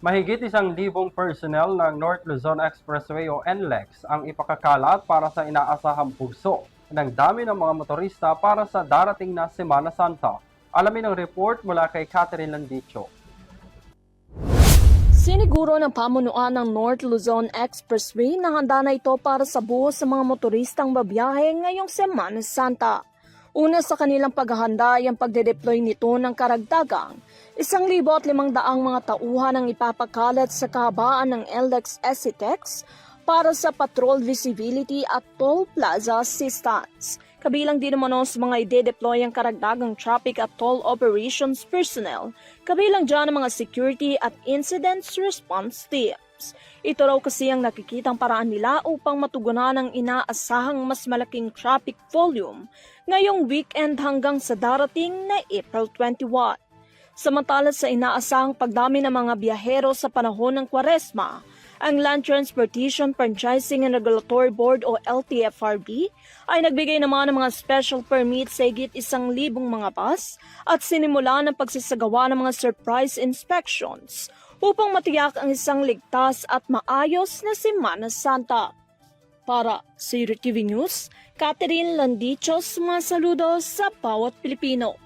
Mahigit 1,000 personnel ng North Luzon Expressway o NLEX ang ipakakalat para sa inaasahang pugso ng dami ng mga motorista para sa darating na Semana Santa. Alamin ang report mula kay Catherine Landicho. Siniguro ng pamunuan ng North Luzon Expressway na handa na ito para sa buhos sa mga motoristang babiyahe ngayong Semana Santa. Una sa kanilang paghahanda ay ang pagde-deploy nito ng karagdagang 1,500 mga tauhan ang ipapakalat sa kahabaan ng NLEX SCTEX para sa patrol visibility at toll plaza assistance. Kabilang din naman sa mga ide-deploy ang karagdagang traffic at toll operations personnel, kabilang dyan ang mga security at incidents response teams. Ito raw kasi ang nakikitang paraan nila upang matugunan ang inaasahang mas malaking traffic volume ngayong weekend hanggang sa darating na April 21. Samantala sa inaasahang pagdami ng mga biyahero sa panahon ng Kwaresma, ang Land Transportation Franchising and Regulatory Board o LTFRB ay nagbigay naman ng mga special permit sa higit 1,000 mga bus at sinimula ng pagsasagawa ng mga surprise inspections upang matiyak ang isang ligtas at maayos na Semana Santa. Para sa Euro TV News, Catherine Landicho, mga saludo sa bawat Pilipino.